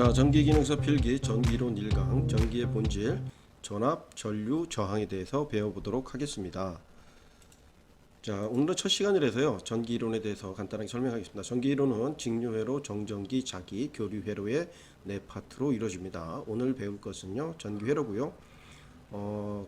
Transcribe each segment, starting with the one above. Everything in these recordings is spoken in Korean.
자, 전기기능서 필기 전기이론 1강 전기의 본질, 전압, 전류, 저항에 대해서 배워보도록 하겠습니다. 자, 오늘은 첫 시간이라서요. 전기이론에 대해서 간단하게 설명하겠습니다. 전기이론은 직류회로, 정전기, 자기, 교류회로의 네 파트로 이루어집니다. 오늘 배울 것은요. 전기회로고요.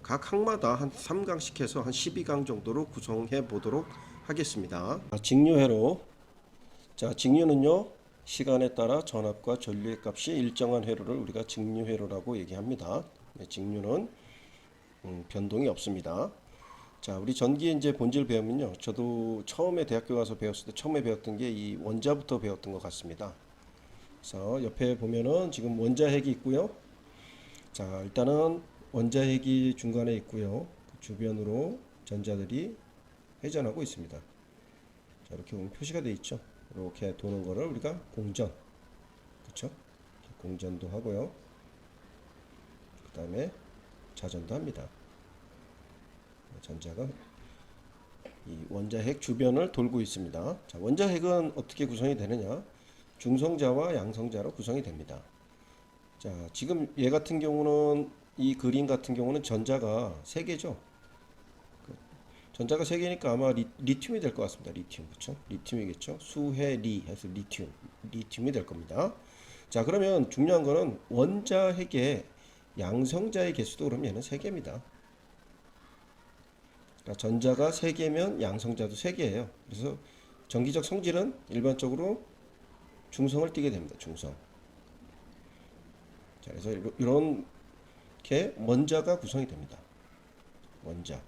각 항마다 한 3강씩 해서 한 12강 정도로 구성해 보도록 하겠습니다. 직류회로. 자, 직류는요. 시간에 따라 전압과 전류의 값이 일정한 회로를 우리가 직류회로라고 얘기합니다. 직류는 변동이 없습니다. 자, 우리 전기의 이제 본질 배우면요. 저도 처음에 대학교 가서 배웠을 때 처음에 배웠던 게 이 원자부터 배웠던 것 같습니다. 그래서 옆에 보면은 지금 원자핵이 있고요. 자, 일단은 원자핵이 중간에 있고요. 그 주변으로 전자들이 회전하고 있습니다. 자, 이렇게 보면 표시가 되어 있죠. 이렇게 도는 거를 우리가 공전, 그렇죠? 공전도 하고요. 그 다음에 자전도 합니다. 전자가 이 원자핵 주변을 돌고 있습니다. 자, 원자핵은 어떻게 구성이 되느냐? 중성자와 양성자로 구성이 됩니다. 자, 지금 얘 같은 경우는 이 그림 같은 경우는 전자가 3개죠. 전자가 3개니까 아마 리튬이 될 것 같습니다. 리튬, 그렇죠? 리튬이겠죠? 수해리 해서 리튬이 될 겁니다. 자, 그러면 중요한 거는 원자핵의 양성자의 개수도 그럼 얘는 3개입니다. 그러니까 전자가 3개면 양성자도 3개예요. 그래서 전기적 성질은 일반적으로 중성을 띠게 됩니다. 중성. 자, 그래서 이렇게 원자가 구성이 됩니다. 원자.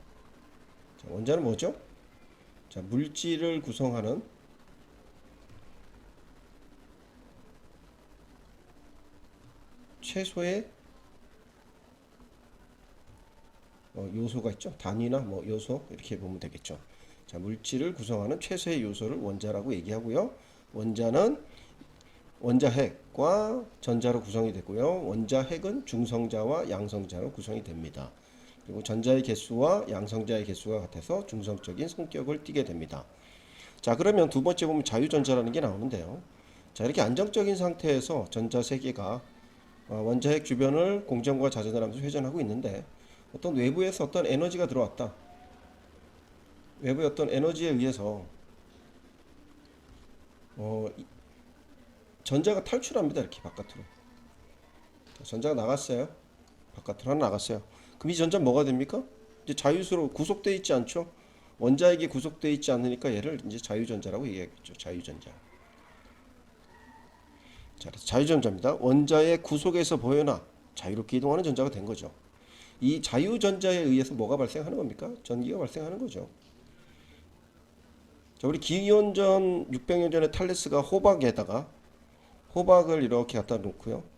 자, 원자는 뭐죠? 자, 물질을 구성하는 최소의 요소가 있죠. 단위나 뭐 요소 이렇게 보면 되겠죠. 자, 물질을 구성하는 최소의 요소를 원자라고 얘기하고요. 원자는 원자핵과 전자로 구성이 되고요. 원자핵은 중성자와 양성자로 구성이 됩니다. 그리고 전자의 개수와 양성자의 개수가 같아서 중성적인 성격을 띠게 됩니다. 자, 그러면 두 번째 보면 자유전자라는 게 나오는데요. 자, 이렇게 안정적인 상태에서 전자 3개가 원자핵 주변을 공전과 자전을 하면서 회전하고 있는데 어떤 외부에서 어떤 에너지가 들어왔다. 외부의 어떤 에너지에 의해서 전자가 탈출합니다. 이렇게 바깥으로. 전자가 나갔어요. 바깥으로 하나 나갔어요. 그럼 이 전자 뭐가 됩니까? 이제 자유수로 구속되어 있지 않죠? 원자에게 구속되어 있지 않으니까 얘를 이제 자유전자라고 얘기하겠죠. 자유전자. 자, 그래서 자유전자입니다. 원자의 구속에서 보여나 자유롭게 이동하는 전자가 된 거죠. 이 자유전자에 의해서 뭐가 발생하는 겁니까? 전기가 발생하는 거죠. 자, 우리 기원전 600년 전에 탈레스가 호박을 이렇게 갖다 놓고요.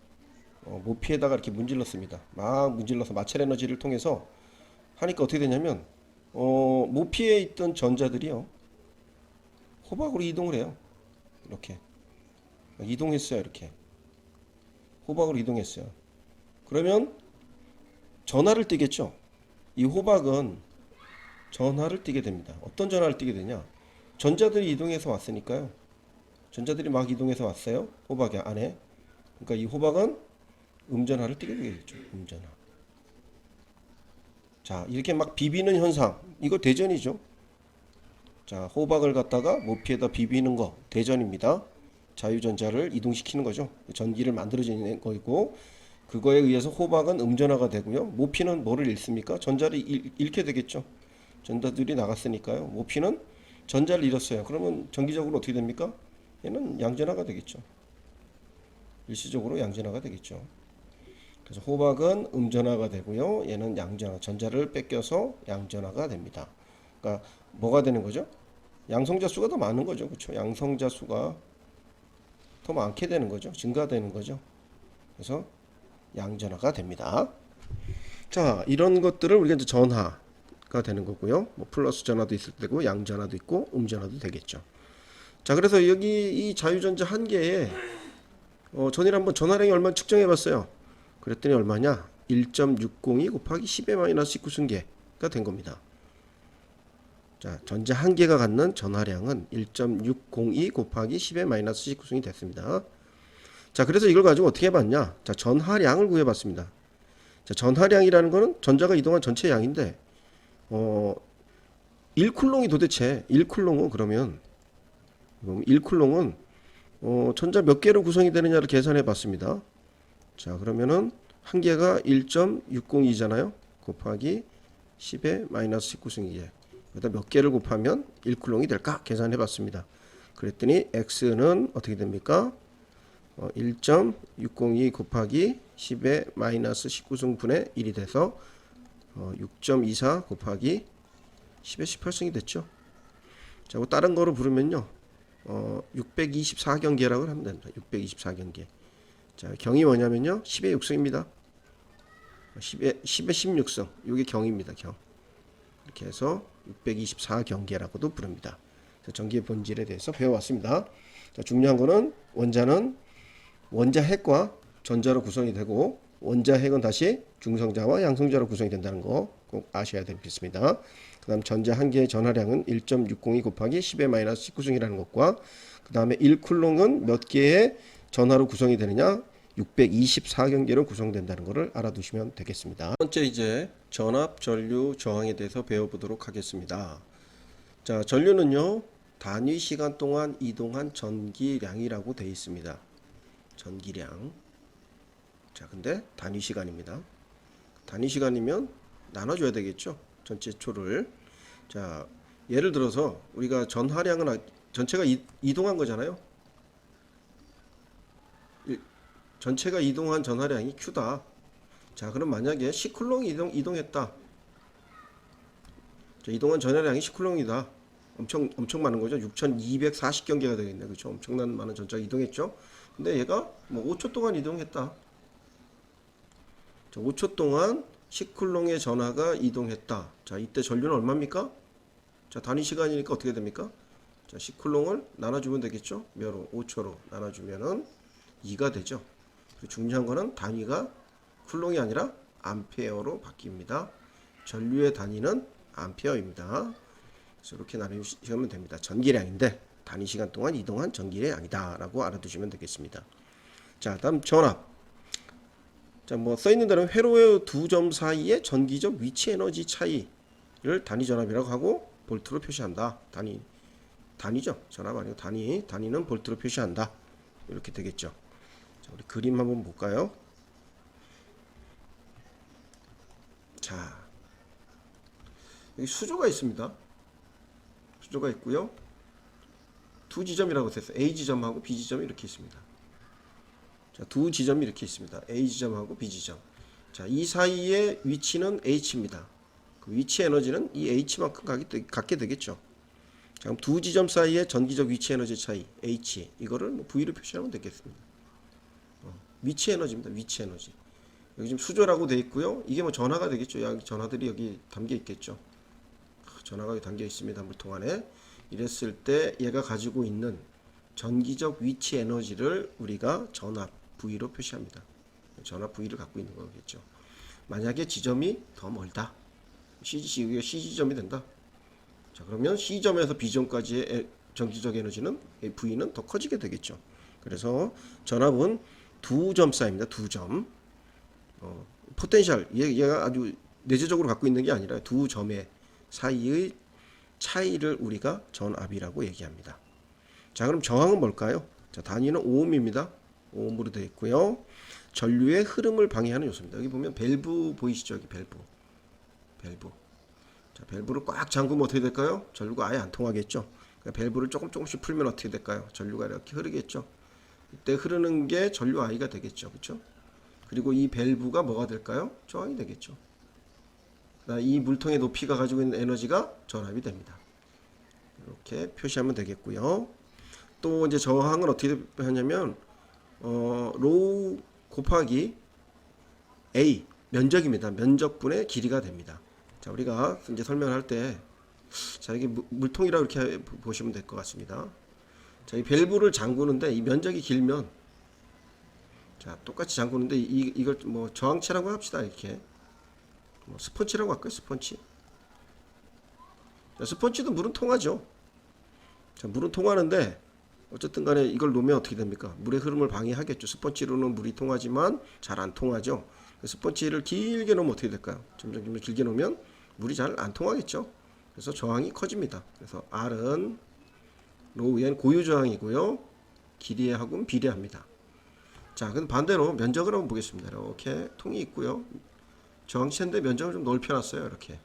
모피에다가 이렇게 문질렀습니다. 막 문질러서 마찰 에너지를 통해서 하니까 어떻게 되냐면 모피에 있던 전자들이요 호박으로 이동을 해요. 이렇게 이동했어요. 이렇게 호박으로 이동했어요. 그러면 전하를 띠겠죠. 이 호박은 전하를 띠게 됩니다. 어떤 전하를 띠게 되냐? 전자들이 이동해서 왔으니까요. 전자들이 막 이동해서 왔어요. 호박 안에. 그러니까 이 호박은 음전하를 띠게 되겠죠. 음전하. 자, 이렇게 막 비비는 현상. 이거 대전이죠. 자, 호박을 갖다가 모피에다 비비는 거. 대전입니다. 자유전자를 이동시키는 거죠. 전기를 만들어지는 거이고, 그거에 의해서 호박은 음전하가 되고요. 모피는 뭐를 잃습니까? 전자를 잃게 되겠죠. 전자들이 나갔으니까요. 모피는 전자를 잃었어요. 그러면 전기적으로 어떻게 됩니까? 얘는 양전하가 되겠죠. 일시적으로 양전하가 되겠죠. 그래서 호박은 음전하가 되고요. 얘는 양전하, 전자를 뺏겨서 양전하가 됩니다. 그러니까 뭐가 되는 거죠? 양성자 수가 더 많은 거죠. 그렇죠? 양성자 수가 더 많게 되는 거죠. 증가되는 거죠. 그래서 양전하가 됩니다. 자, 이런 것들을 우리가 이제 전하가 되는 거고요. 뭐 플러스 전하도 있을 때고 양전하도 있고 음전하도 되겠죠. 자, 그래서 여기 이 자유전자 한 개에 전일 한번 전하량이 얼마 측정해 봤어요. 그랬더니 얼마냐? 1.602 곱하기 10의 마이너스 19승계가 된 겁니다. 자, 전자 한 개가 갖는 전하량은 1.602 곱하기 10의 마이너스 19승이 됐습니다. 자, 그래서 이걸 가지고 어떻게 해봤냐? 자, 전하량을 구해봤습니다. 자, 전하량이라는 거는 전자가 이동한 전체 양인데, 1쿨롱이 도대체, 1쿨롱은 그러면, 1쿨롱은, 전자 몇 개로 구성이 되느냐를 계산해 봤습니다. 자, 그러면은, 한 개가 1.602잖아요. 곱하기 10의 마이너스 19승이에. 여기다 몇 개를 곱하면 1쿨롱이 될까? 계산해 봤습니다. 그랬더니, x는 어떻게 됩니까? 1.602 곱하기 10의 마이너스 19승분의 1이 돼서 6.24 곱하기 10의 18승이 됐죠. 자, 뭐 다른 거로 부르면요. 624경계라고 하면 됩니다. 624경계. 자, 경이 뭐냐면요. 10의 6승입니다. 10의 16승. 이게 경입니다. 경. 이렇게 해서 624경계라고도 부릅니다. 자, 전기의 본질에 대해서 배워왔습니다. 자, 중요한 거는 원자는 원자핵과 전자로 구성이 되고 원자핵은 다시 중성자와 양성자로 구성이 된다는 거 꼭 아셔야 되겠습니다. 그 다음 전자 한 개의 전하량은 1.602 곱하기 10의 마이너스 19승이라는 것과 그 다음에 1쿨롱은 몇 개의 전하로 구성이 되느냐 624경계로 구성된다는 것을 알아두시면 되겠습니다. 첫 번째 이제 전압, 전류, 저항에 대해서 배워보도록 하겠습니다. 자, 전류는요 단위 시간 동안 이동한 전기량이라고 되어 있습니다. 전기량. 자, 근데 단위 시간입니다. 단위 시간이면 나눠줘야 되겠죠. 전체 초를. 자, 예를 들어서 우리가 전하량은 전체가 이동한 거잖아요. 전체가 이동한 전하량이 Q다. 자, 그럼 만약에 10쿨롱이 이동했다. 자, 이동한 전하량이 10쿨롱이다. 엄청 많은 거죠. 6240경계가 되겠네. 그렇죠? 엄청난 많은 전자가 이동했죠. 근데 얘가 뭐 5초 동안 이동했다. 자, 5초 동안 10쿨롱의 전하가 이동했다. 자, 이때 전류는 얼마입니까? 자, 단위 시간이니까 어떻게 됩니까? 자, 10쿨롱을 나눠주면 되겠죠? 몇로? 5초로 나눠주면은 2가 되죠. 중요한 거는 단위가 쿨롱이 아니라 암페어로 바뀝니다. 전류의 단위는 암페어입니다. 그래서 이렇게 나누시면 됩니다. 전기량인데 단위 시간 동안 이동한 전기량이다 라고 알아두시면 되겠습니다. 자, 다음 전압. 자, 뭐 써있는 대로 회로의 두 점 사이의 전기적 위치 에너지 차이를 단위 전압이라고 하고 볼트로 표시한다. 단위죠. 전압 아니고 단위는 볼트로 표시한다. 이렇게 되겠죠. 자, 우리 그림 한번 볼까요? 자, 여기 수조가 있습니다. 수조가 있고요. 두 지점이라고 했어요. A 지점하고 B 지점이 이렇게 있습니다. 자, 두 지점이 이렇게 있습니다. A 지점하고 B 지점. 자, 이 사이의 위치는 H입니다. 그 위치 에너지는 이 H만큼 갖게 되겠죠. 자, 그럼 두 지점 사이의 전기적 위치 에너지 차이 H 이거를 뭐 V로 표시하면 되겠습니다. 위치 에너지입니다. 위치 에너지. 여기 지금 수조라고 되어 있고요. 이게 뭐 전하가 되겠죠. 여기 전하들이 여기 담겨 있겠죠. 전하가 여기 담겨 있습니다. 물통 안에. 이랬을 때 얘가 가지고 있는 전기적 위치 에너지를 우리가 전압 V로 표시합니다. 전압 V를 갖고 있는 거겠죠. 만약에 지점이 더 멀다. C 지점이 된다. 자, 그러면 C점에서 B점까지의 전기적 에너지는 V는 더 커지게 되겠죠. 그래서 전압은 두 점 사이입니다. 두 점. 포텐셜 얘가 아주 내재적으로 갖고 있는 게 아니라 두 점의 사이의 차이를 우리가 전압이라고 얘기합니다. 자, 그럼 저항은 뭘까요? 자, 단위는 오음입니다. 오음으로 되어 있고요. 전류의 흐름을 방해하는 요소입니다. 여기 보면 밸브 보이시죠? 여기 밸브. 자, 밸브를 꽉 잠그면 어떻게 될까요? 전류가 아예 안 통하겠죠. 그러니까 밸브를 조금씩 풀면 어떻게 될까요? 전류가 이렇게 흐르겠죠. 이때 흐르는 게 전류 I가 되겠죠. 그렇죠? 그리고 이 밸브가 뭐가 될까요? 저항이 되겠죠. 이 물통의 높이가 가지고 있는 에너지가 전압이 됩니다. 이렇게 표시하면 되겠고요. 또 이제 저항은 어떻게 하냐면 로우 곱하기 A 면적입니다. 면적분의 길이가 됩니다. 자, 우리가 이제 설명할 때 자, 이게 물통이라고 이렇게 보시면 될 것 같습니다. 자, 이 밸브를 잠그는데 이 면적이 길면 자, 똑같이 잠그는데 이걸 뭐 저항체라고 합시다. 이렇게 뭐 스펀지라고 할까요? 스펀지. 자, 스펀지도 물은 통하죠. 자, 물은 통하는데 어쨌든 간에 이걸 놓으면 어떻게 됩니까? 물의 흐름을 방해하겠죠. 스펀지로는 물이 통하지만 잘 안 통하죠. 스펀지를 길게 놓으면 어떻게 될까요? 점점 길게 놓으면 물이 잘 안 통하겠죠. 그래서 저항이 커집니다. 그래서 R은 로우엔 고유 저항이고요. 길이하고는 비례합니다. 자, 그럼 반대로 면적을 한번 보겠습니다. 이렇게 통이 있고요. 저항체인데 면적을 좀 넓혀놨어요. 이렇게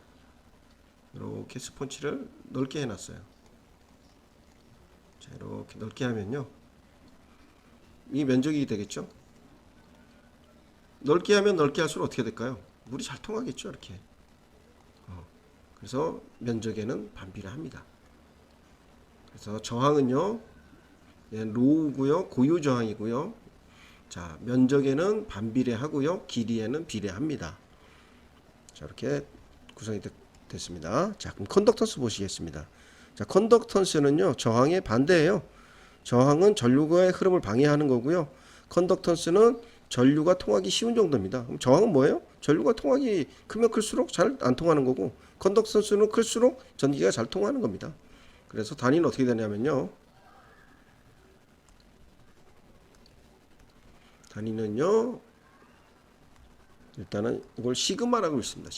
스펀지를 넓게 해놨어요. 자, 이렇게 넓게 하면요, 이 면적이 되겠죠. 넓게 하면 넓게 할수록 어떻게 될까요? 물이 잘 통하겠죠. 이렇게. 그래서 면적에는 반비례합니다. 그래서 저항은요, 로우고요, 고유 저항이고요. 자, 면적에는 반비례하고요, 길이에는 비례합니다. 자, 이렇게 구성이 됐습니다. 자, 그럼 컨덕턴스 보시겠습니다. 자, 컨덕턴스는요, 저항의 반대예요. 저항은 전류의 흐름을 방해하는 거고요. 컨덕턴스는 전류가 통하기 쉬운 정도입니다. 그럼 저항은 뭐예요? 전류가 통하기 크면 클수록 잘 안 통하는 거고, 컨덕턴스는 클수록 전기가 잘 통하는 겁니다. 그래서 단위는 어떻게 되냐면요, 단위는요, 일단은 이걸 시그마라고 있습니다.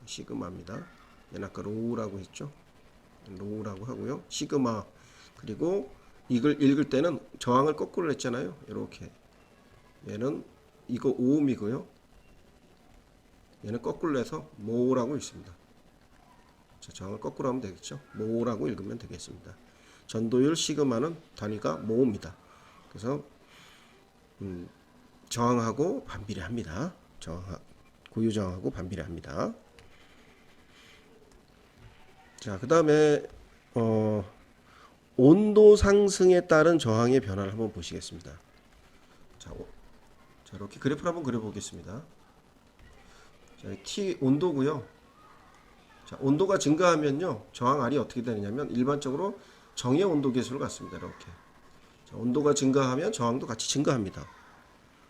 시그마입니다. 얘는 아까 로우라고 했죠. 로우라고 하고요. 시그마. 그리고 이걸 읽을 때는 저항을 거꾸로 했잖아요. 이렇게. 얘는 이거 오음이고요. 얘는 거꾸로 해서 모라고 있습니다. 자, 저항을 거꾸로 하면 되겠죠. 모라고 읽으면 되겠습니다. 전도율 시그마는 단위가 모입니다. 그래서 저항하고 반비례합니다. 고유 저항하고 반비례합니다. 자, 그 다음에 온도 상승에 따른 저항의 변화를 한번 보시겠습니다. 자, 이렇게 그래프를 한번 그려보겠습니다. 자, T 온도고요. 자, 온도가 증가하면요, 저항 R이 어떻게 되느냐면 일반적으로 정의 온도 계수를 갖습니다. 이렇게. 자, 온도가 증가하면 저항도 같이 증가합니다.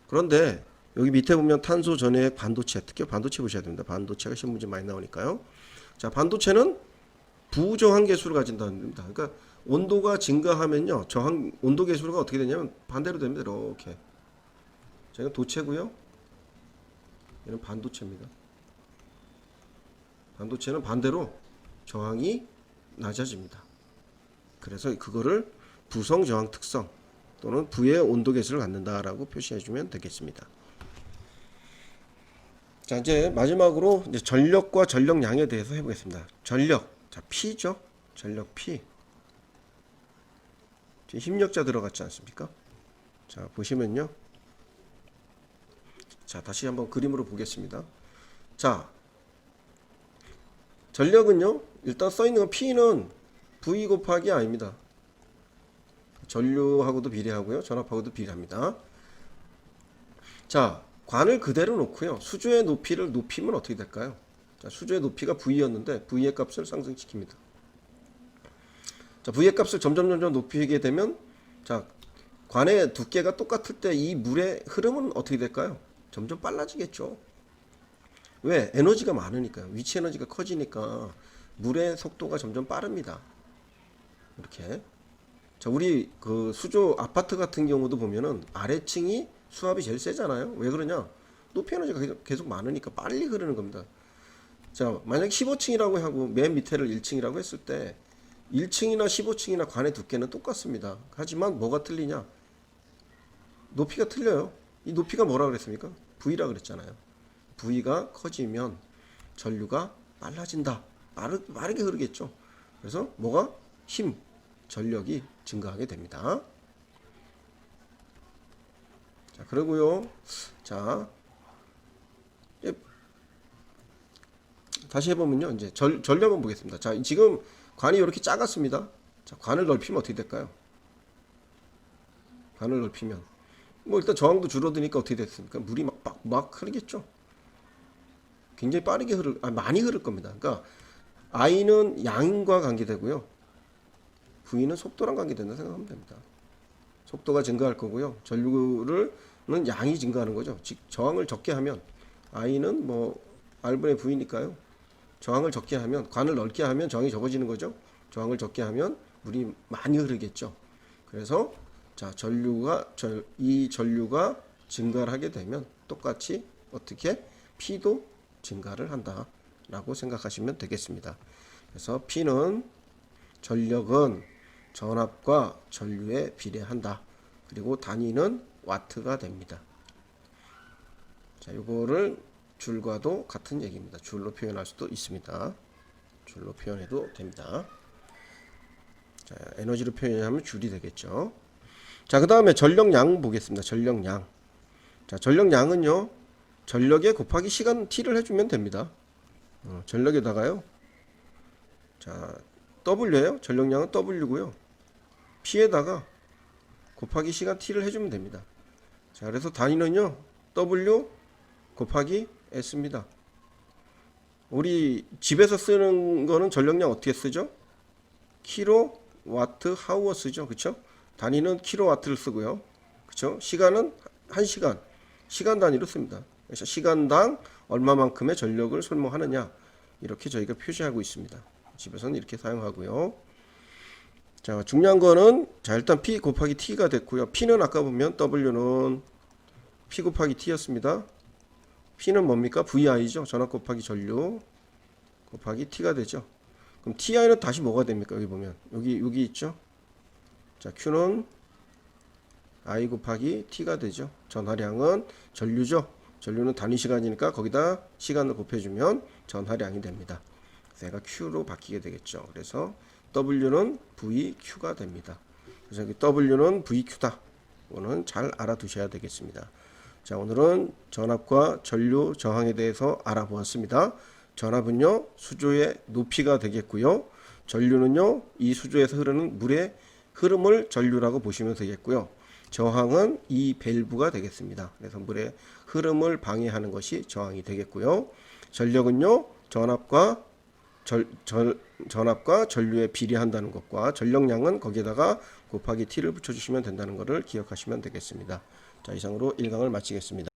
그런데 여기 밑에 보면 탄소 전해액 반도체, 특히 반도체 보셔야 됩니다. 반도체가 시험 문제 많이 나오니까요. 자, 반도체는 부저항 계수를 가진다는 겁니다. 그러니까 온도가 증가하면요, 저항 온도 계수가 어떻게 되냐면 반대로 됩니다. 이렇게. 자, 이건 도체고요. 얘는 반도체입니다. 반도체는 반대로 저항이 낮아집니다. 그래서 그거를 부성 저항 특성 또는 부의 온도 계수를 갖는다라고 표시해주면 되겠습니다. 자, 이제 마지막으로 이제 전력과 전력량에 대해서 해보겠습니다. 전력, 자, P죠. 전력 P. 지금 힘력자 들어갔지 않습니까? 자, 보시면요. 자, 다시 한번 그림으로 보겠습니다. 자, 전력은요, 일단 써있는 건 P는 V 곱하기 I입니다. 전류하고도 비례하고요, 전압하고도 비례합니다. 자, 관을 그대로 놓고요, 수조의 높이를 높이면 어떻게 될까요? 자, 수조의 높이가 V였는데 V의 값을 상승시킵니다. 자, V의 값을 점점 높이게 되면, 자, 관의 두께가 똑같을 때 이 물의 흐름은 어떻게 될까요? 점점 빨라지겠죠. 왜? 에너지가 많으니까요. 위치 에너지가 커지니까 물의 속도가 점점 빠릅니다. 이렇게. 자, 우리 그 수조 아파트 같은 경우도 보면은 아래층이 수압이 제일 세잖아요. 왜 그러냐? 높이 에너지가 계속 많으니까 빨리 흐르는 겁니다. 자, 만약 15층이라고 하고 맨 밑에를 1층이라고 했을 때 1층이나 15층이나 관의 두께는 똑같습니다. 하지만 뭐가 틀리냐? 높이가 틀려요. 이 높이가 뭐라 그랬습니까? V라 그랬잖아요. V가 커지면 전류가 빨라진다. 빠르게 흐르겠죠. 그래서 뭐가? 힘, 전력이 증가하게 됩니다. 자, 그리고요. 자, 다시 해보면요. 이제 전류 한번 보겠습니다. 자, 지금 관이 이렇게 작았습니다. 자, 관을 넓히면 어떻게 될까요? 관을 넓히면 뭐 일단 저항도 줄어드니까 어떻게 됐습니까? 물이 막 흐르겠죠. 굉장히 빠르게 많이 흐를 겁니다. 그러니까 I는 양과 관계되고요, V는 속도랑 관계된다 생각하면 됩니다. 속도가 증가할 거고요, 전류는 양이 증가하는 거죠. 즉 저항을 적게 하면 I는 뭐 R분의 V니까요. 저항을 적게 하면, 관을 넓게 하면 저항이 적어지는 거죠. 저항을 적게 하면 물이 많이 흐르겠죠. 그래서 자, 이 전류가 증가를 하게 되면 똑같이 어떻게 P도 증가를 한다라고 생각하시면 되겠습니다. 그래서 P는 전력은 전압과 전류에 비례한다. 그리고 단위는 와트가 됩니다. 자, 이거를 줄과도 같은 얘기입니다. 줄로 표현할 수도 있습니다. 줄로 표현해도 됩니다. 자, 에너지로 표현하면 줄이 되겠죠. 자, 그 다음에 전력량 보겠습니다. 전력량. 자, 전력량은요, 전력에 곱하기 시간 t를 해주면 됩니다. 전력에다가요. 자, W예요. 전력량은 W고요. P에다가 곱하기 시간 t를 해주면 됩니다. 자, 그래서 단위는요, W 곱하기 S입니다. 우리 집에서 쓰는 거는 전력량 어떻게 쓰죠? 킬로와트 하우어 쓰죠. 그쵸? 단위는 킬로와트를 쓰고요. 그쵸? 시간은 1시간. 시간 단위로 씁니다. 그래서 시간당 얼마만큼의 전력을 소모하느냐. 이렇게 저희가 표시하고 있습니다. 집에서는 이렇게 사용하고요. 자, 중요한 거는, 자, 일단 P 곱하기 T가 됐고요. P는 아까 보면 W는 P 곱하기 T였습니다. P는 뭡니까? VI죠. 전압 곱하기 전류 곱하기 T가 되죠. 그럼 TI는 다시 뭐가 됩니까? 여기 보면. 여기 있죠? 자, Q는 I 곱하기 T가 되죠. 전하량은 전류죠. 전류는 단위 시간이니까 거기다 시간을 곱해주면 전하량이 됩니다. 그래서 얘가 Q로 바뀌게 되겠죠. 그래서 W는 VQ가 됩니다. 그래서 여기 W는 VQ다. 이거는 잘 알아두셔야 되겠습니다. 자, 오늘은 전압과 전류 저항에 대해서 알아보았습니다. 전압은요, 수조의 높이가 되겠고요. 전류는요, 이 수조에서 흐르는 물의 흐름을 전류라고 보시면 되겠고요. 저항은 이 밸브가 되겠습니다. 그래서 물의 흐름을 방해하는 것이 저항이 되겠고요. 전력은요, 전압과 전류에 비례한다는 것과 전력량은 거기에다가 곱하기 t를 붙여주시면 된다는 것을 기억하시면 되겠습니다. 자, 이상으로 1강을 마치겠습니다.